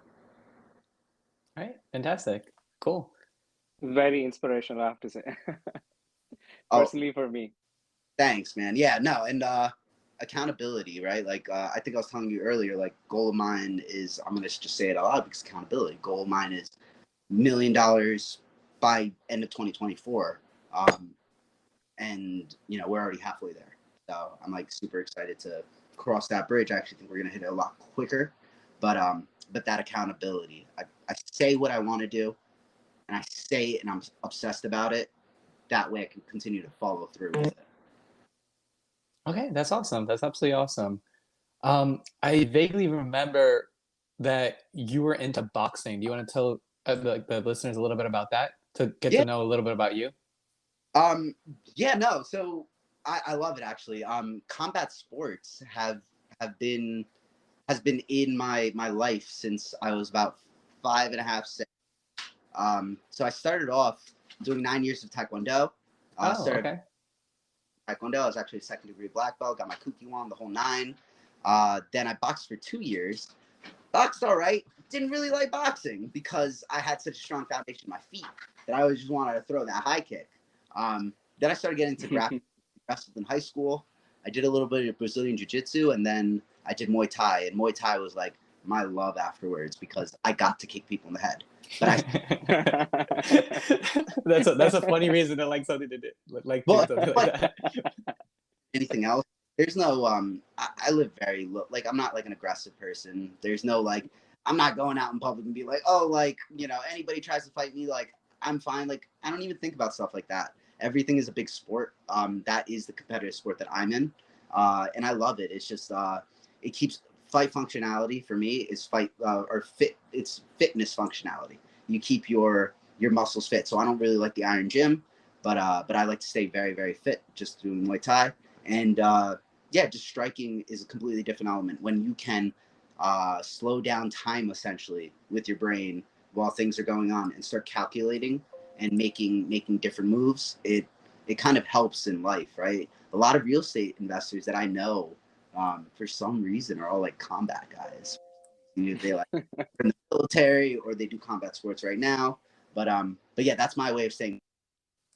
right. Fantastic. Cool. Very inspirational, I have to say. Oh, Personally, for me. thanks, man. Yeah, no, and accountability, right? Like I think I was telling you earlier, like goal of mine is, I'm gonna just say it out loud because accountability. Goal of mine is $1 million by end of 2024. And we're already halfway there. So I'm like super excited to cross that bridge. I actually think we're gonna hit it a lot quicker. But that accountability. I say what I want to do and I say it and I'm obsessed about it. That way I can continue to follow through with it. Okay, that's awesome. That's absolutely awesome. I vaguely remember that you were into boxing. Do you want to tell the listeners a little bit about that to get Yeah. to know a little bit about you? Um, yeah, no. So I love it actually. Combat sports have been has been in my life since I was about 5.5, 6. So I started off doing 9 years of Taekwondo. Oh, Started okay. Taekwondo. I was actually a second degree black belt, got my Kukiwon, the whole nine. Then I boxed for 2 years. Boxed all right. Didn't really like boxing because I had such a strong foundation in my feet that I always just wanted to throw that high kick. Then I started getting into grappling in high school. I did a little bit of Brazilian Jiu-Jitsu, and then I did Muay Thai. And Muay Thai was like my love afterwards because I got to kick people in the head. But That's a funny reason to like something to do, like doing something like that. anything else, there's no I live very low. Like I'm not like an aggressive person. There's no like I'm not going out in public and be like, oh, like anybody tries to fight me, like I'm fine. Like I don't even think about stuff like that. Everything is a big sport. That is the competitive sport that I'm in, and I love it. It's just it keeps fight functionality for me is fight or fit. It's fitness functionality. You keep your muscles fit. So I don't really like the iron gym, but I like to stay very very fit just doing Muay Thai. And yeah, just striking is a completely different element when you can slow down time essentially with your brain while things are going on and start calculating and making different moves. It kind of helps in life, right? A lot of real estate investors that I know, for some reason, are all like combat guys. They like from the military or they do combat sports right now. But yeah, that's my way of saying.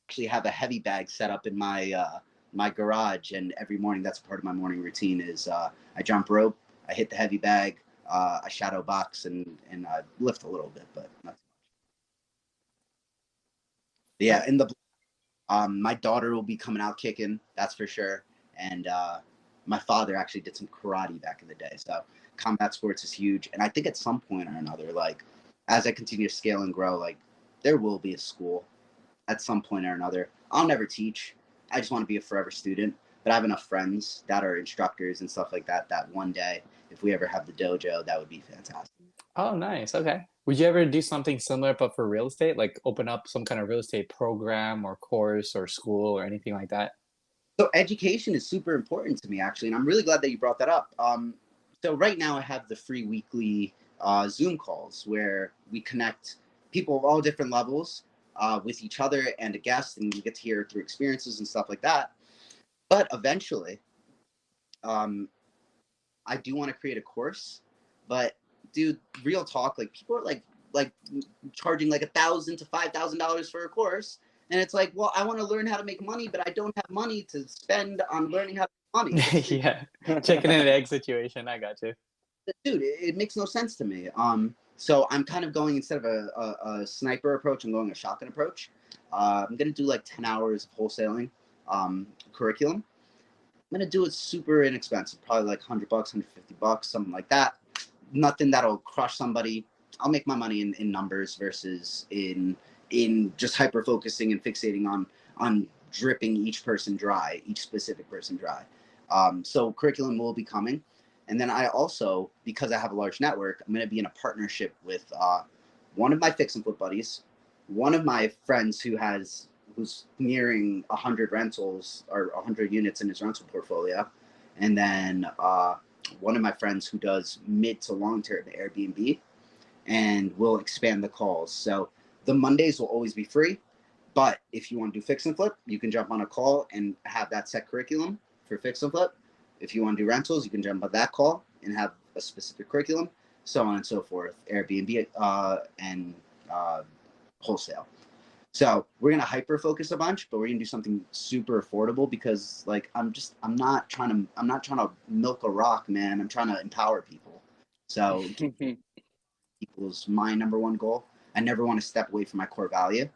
Actually, have a heavy bag set up in my garage, and every morning that's a part of my morning routine. Is I jump rope, I hit the heavy bag, I shadow box, and I lift a little bit, but not too much. Yeah, Right. in the my daughter will be coming out kicking, that's for sure. And my father actually did some karate back in the day, so combat sports is huge. And I think at some point or another, like as I continue to scale and grow, like there will be a school at some point or another. I'll never teach. I just want to be a forever student. But I have enough friends that are instructors and stuff like that, that one day, if we ever have the dojo, that would be fantastic. Oh, nice. Okay. Would you ever do something similar but for real estate, like open up some kind of real estate program or course or school or anything like that? So education is super important to me, actually, and I'm really glad that you brought that up. So right now I have the free weekly Zoom calls where we connect people of all different levels with each other and a guest, and we get to hear through experiences and stuff like that. But eventually, um, I do want to create a course. But dude, real talk, like people are like charging like $1,000 to $5,000 for a course. And it's like, well, I want to learn how to make money, but I don't have money to spend on learning how to make money. Yeah. Chicken and egg situation. I got you. Dude, it makes no sense to me. So I'm kind of going, instead of a sniper approach, I'm going a shotgun approach. I'm gonna do like 10 hours of wholesaling curriculum. I'm gonna do it super inexpensive, probably like $100, $150, something like that. Nothing that'll crush somebody. I'll make my money in numbers versus in just hyper focusing and fixating on dripping each person dry, each specific person dry. So curriculum will be coming. And then I also, because I have a large network, I'm going to be in a partnership with one of my fix and flip buddies, one of my friends who's nearing 100 rentals or 100 units in his rental portfolio, and then one of my friends who does mid to long term Airbnb, and we'll expand the calls. So the Mondays will always be free, but if you want to do fix and flip, you can jump on a call and have that set curriculum for fix and flip. If you want to do rentals, you can jump on that call and have a specific curriculum, so on and so forth, Airbnb and wholesale. So we're gonna hyper focus a bunch, but we're gonna do something super affordable because, like, I'm not trying to milk a rock, man. I'm trying to empower people. So people is my number one goal. I never want to step away from my core value.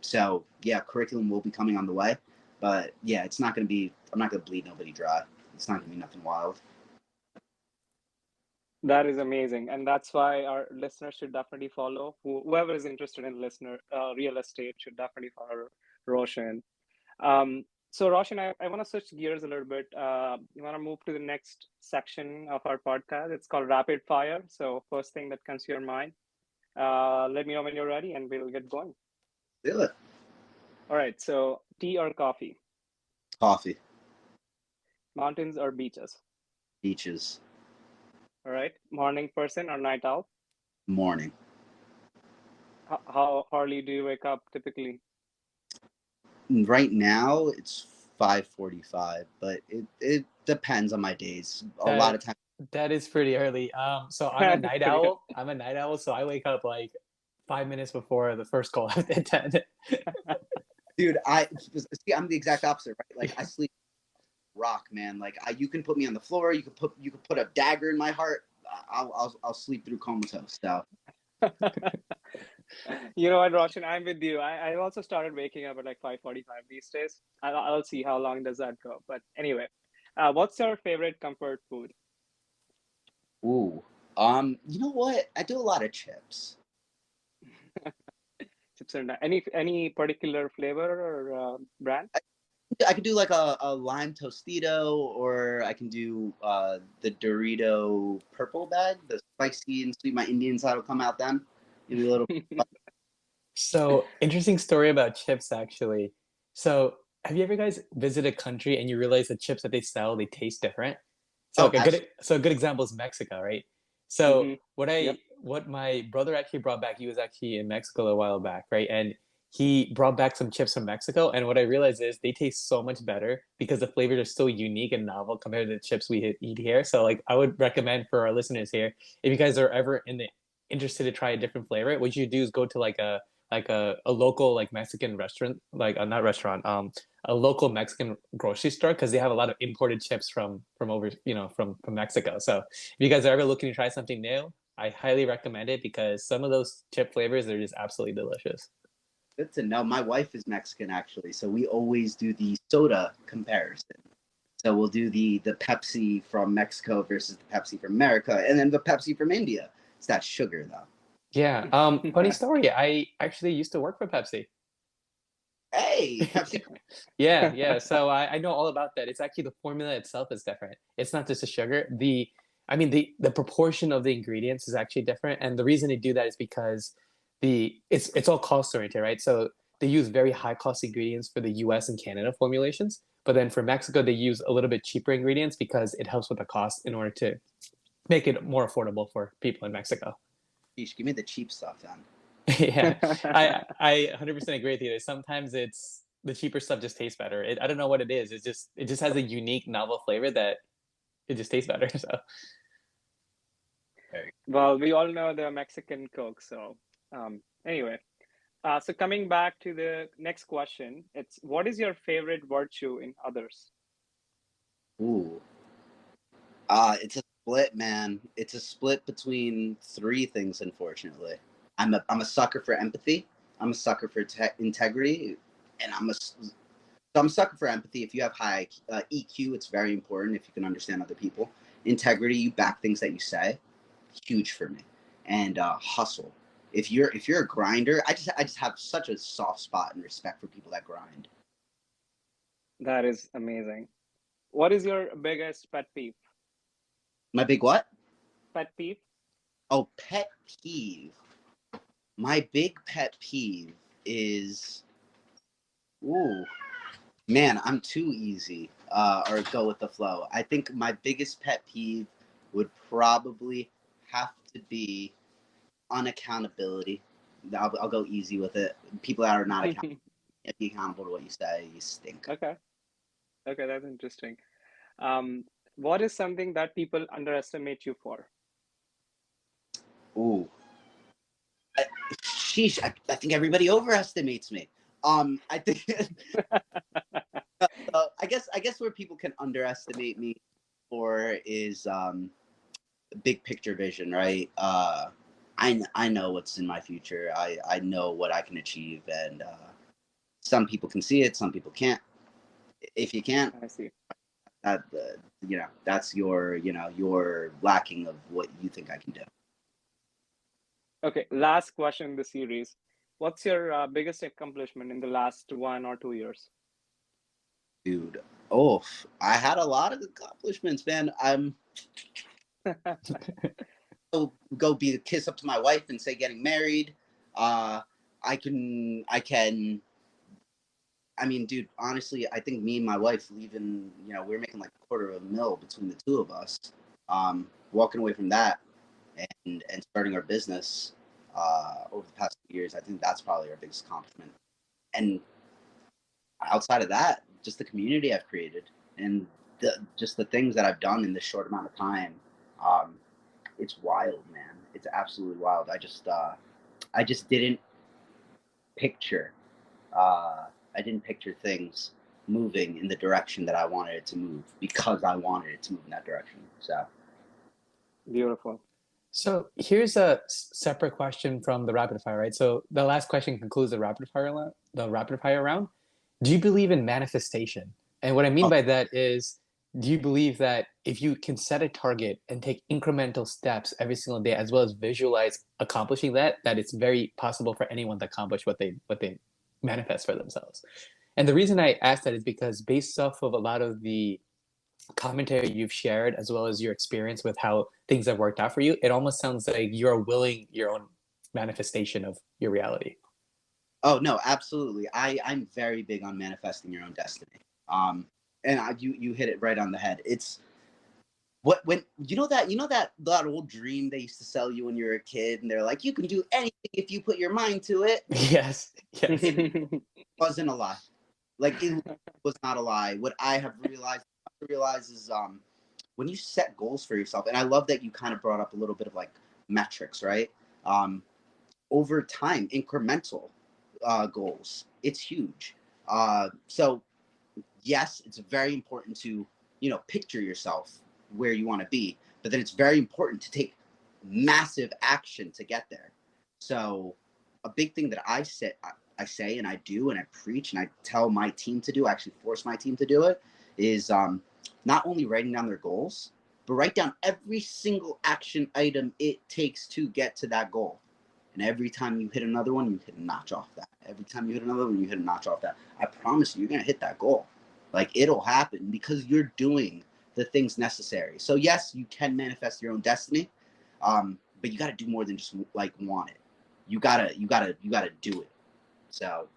So yeah, curriculum will be coming on the way, but yeah, I'm not gonna bleed nobody dry. It's not gonna be nothing wild. That is amazing, and that's why our listeners should definitely follow. Whoever is interested in real estate should definitely follow Roshan. So Roshan, I want to switch gears a little bit. You want to move to the next section of our podcast. It's called Rapid Fire. So first thing that comes to your mind, let me know when you're ready, and we'll get going. Do it. All right. So tea or coffee? Coffee. Mountains or beaches? Beaches. All right. Morning person or night owl? Morning. How early do you wake up typically? Right now it's 5:45, but it depends on my days. A lot of times. That is pretty early. So I'm a night owl. I'm a night owl, so I wake up like 5 minutes before the first call at 10. Dude, I'm the exact opposite, right? Like I sleep rock, man. Like you can put me on the floor, you could put a dagger in my heart. I'll sleep through comatose. So you know what, Roshan, I'm with you. I also started waking up at like 5:45 these days. I'll see how long does that go. But anyway, what's your favorite comfort food? Ooh. You know what? I do a lot of chips. Chips are nice. Any particular flavor or brand? I could do like a lime tostito, or I can do the Dorito purple bag, the spicy and sweet. My Indian side will come out then. Give me a little. So interesting story about chips, actually. So have you ever guys visited a country and you realize the chips that they sell, they taste different? So Oh, like a good example is Mexico, right? So Yep. what my brother actually brought back, he was actually in Mexico a while back, right? And he brought back some chips from Mexico, and what I realized is they taste so much better because the flavors are so unique and novel compared to the chips we eat here. So like I would recommend for our listeners here, if you guys are ever interested to try a different flavor, what you do is go to like a local like Mexican restaurant, like not restaurant, a local Mexican grocery store, because they have a lot of imported chips from over, from Mexico. So if you guys are ever looking to try something new, I highly recommend it because some of those chip flavors, they're just absolutely delicious. good to know. My wife is Mexican, actually, so we always do the soda comparison. So we'll do the Pepsi from Mexico versus the Pepsi from America, and then the Pepsi from India. It's that sugar, though. Yeah. Funny story. I actually used to work for Pepsi. Hey, Pepsi. Yeah. So I know all about that. It's actually the formula itself is different. It's not just the sugar. The proportion of the ingredients is actually different, and the reason they do that is because it's all cost oriented, right? So they use very high cost ingredients for the U.S. and Canada formulations, but then for Mexico they use a little bit cheaper ingredients because it helps with the cost in order to make it more affordable for people in Mexico. Sheesh, give me the cheap stuff then. Yeah, I 100% agree with you. Sometimes it's the cheaper stuff just tastes better. I don't know what it is. It just has a unique, novel flavor that it just tastes better. So Well, we all know the Mexican Coke. So anyway, so coming back to the next question, it's what is your favorite virtue in others? Ooh. It's a split, man. It's a split between three things, unfortunately. I'm a sucker for empathy. I'm a sucker for integrity, and I'm a sucker for empathy. If you have high EQ, it's very important. If you can understand other people, integrity, you back things that you say, huge for me. And hustle. If you're a grinder, I just have such a soft spot and respect for people that grind. That is amazing. What is your biggest pet peeve? My big what? Pet peeve? Oh, pet peeve. My big pet peeve is, ooh, man, I'm too easy, or go with the flow. I think my biggest pet peeve would probably have to be unaccountability. I'll go easy with it. People that are not accountable to what you say, you stink. Okay. Okay, that's interesting. Um, what is something that people underestimate you for? Ooh, I, sheesh, I think everybody overestimates me. I think I guess where people can underestimate me for is big picture vision, right? I know what's in my future. I know what I can achieve, and some people can see it, some people can't. If you can't, I see. that that's your lacking of what you think I can do. Okay, last question in the series. What's your biggest accomplishment in the last 1 or 2 years? Dude, oh, I had a lot of accomplishments, man. I'm go be a kiss up to my wife and say getting married. Uh, I can. I mean, dude, honestly, I think me and my wife leaving, we're making like $250,000 between the two of us. Walking away from that and starting our business over the past few years, I think that's probably our biggest accomplishment. And outside of that, just the community I've created and just the things that I've done in this short amount of time. Um, it's wild, man. It's absolutely wild. I just didn't picture I didn't picture things moving in the direction that I wanted it to move because I wanted it to move in that direction. So Beautiful. So here's a separate question from the rapid fire, right? So the last question concludes the rapid fire round. Do you believe in manifestation? And what I mean oh, by that is, do you believe that if you can set a target and take incremental steps every single day, as well as visualize accomplishing that it's very possible for anyone to accomplish what they manifest for themselves? And the reason I ask that is because based off of a lot of the commentary you've shared as well as your experience with how things have worked out for you, it almost sounds like you're willing your own manifestation of your reality. oh no, absolutely. I'm very big on manifesting your own destiny. And you hit it right on the head. It's what when that old dream they used to sell you when you were a kid, and they're like, you can do anything if you put your mind to it. Yes, yes. It wasn't a lie. Like it was not a lie. What I have realized is when you set goals for yourself, and I love that you kind of brought up a little bit of like metrics, right? Um, Over time, incremental goals, it's huge. So yes, it's very important to picture yourself where you want to be, but then it's very important to take massive action to get there. So a big thing that I say and I do and I preach and I tell my team to do, I actually force my team to do it, is not only writing down their goals, but write down every single action item it takes to get to that goal. And every time you hit another one, you hit a notch off that. Every time you hit another one, you hit a notch off that. I promise you, you're going to hit that goal. Like, it'll happen because you're doing the things necessary. So yes, you can manifest your own destiny, but you got to do more than just like want it. You gotta do it. So,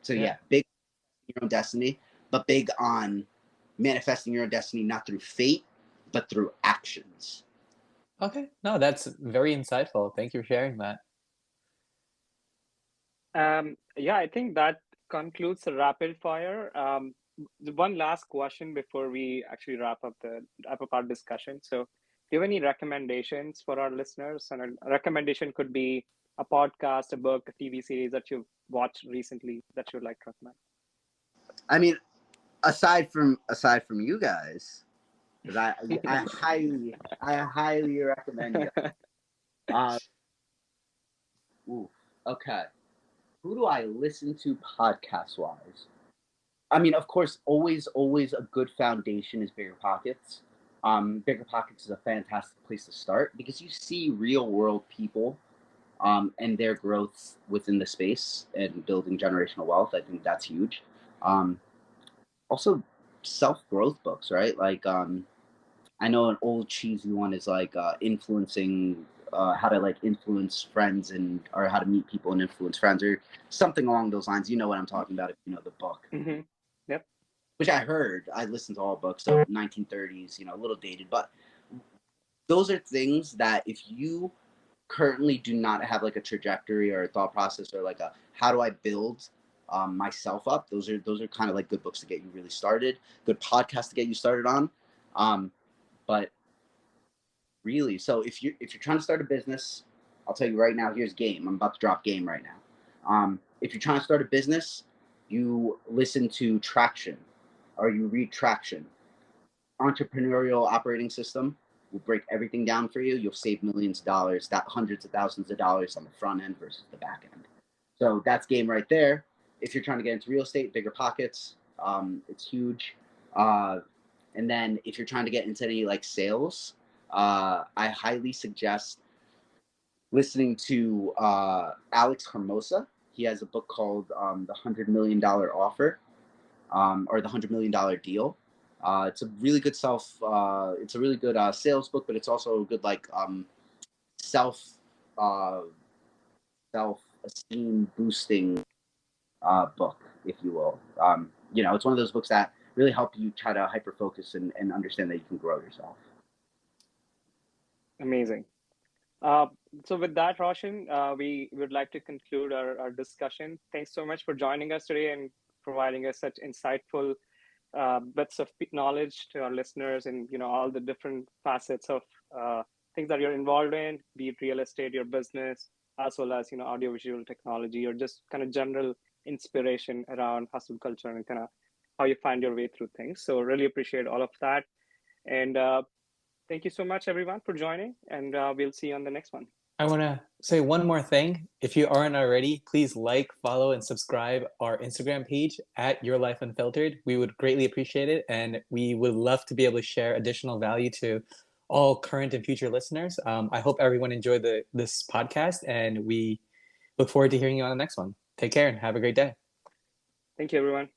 yeah, big on your own destiny, but big on manifesting your own destiny, not through fate, but through actions. Okay, no, that's very insightful. Thank you for sharing that. Yeah, I think that concludes the rapid fire. One last question before we actually wrap up our discussion. So, do you have any recommendations for our listeners? And a recommendation could be a podcast, a book, a TV series that you've watched recently that you'd like to recommend. I mean, aside from you guys, because I highly recommend you. Okay. Who do I listen to podcast wise? I mean, of course, always a good foundation is Bigger Pockets. Bigger Pockets is a fantastic place to start because you see real world people and their growth within the space and building generational wealth. I think that's huge. Also, self-growth books, right? Like, I know an old cheesy one is like influencing, how to like influence friends or how to meet people and influence friends or something along those lines. You know what I'm talking about if you know the book. Mm-hmm. Yep. Which I listened to all books, so 1930s, a little dated, but those are things that if you currently do not have like a trajectory or a thought process or like a how do I build myself up, those are kind of like good books to get you really started, good podcasts to get you started on. But really, so if you're trying to start a business, I'll tell you right now, here's game. I'm about to drop game right now. If you're trying to start a business, you listen to Traction or you read Traction. Entrepreneurial operating system will break everything down for you. You'll save millions of dollars, hundreds of thousands of dollars on the front end versus the back end. So that's game right there. If you're trying to get into real estate, Bigger Pockets, it's huge. And then if you're trying to get into any like sales, I highly suggest listening to Alex Hermosa. He has a book called The $100 Million Offer, or The $100 Million Deal. It's a really good sales book, but it's also a good like self esteem boosting book, if you will. It's one of those books that really help you try to hyper focus and understand that you can grow yourself. Amazing. So with that, Roshan, we would like to conclude our discussion. Thanks so much for joining us today and providing us such insightful bits of knowledge to our listeners and all the different facets of things that you're involved in, be it real estate, your business, as well as audiovisual technology, or just kind of general inspiration around hustle culture and kind of how you find your way through things. So really appreciate all of that. And thank you so much, everyone, for joining, and we'll see you on the next one. I want to say one more thing. If you aren't already, please like, follow, and subscribe our Instagram page at Your Life Unfiltered. We would greatly appreciate it, and we would love to be able to share additional value to all current and future listeners. I hope everyone enjoyed this podcast, and we look forward to hearing you on the next one. Take care and have a great day. Thank you, everyone.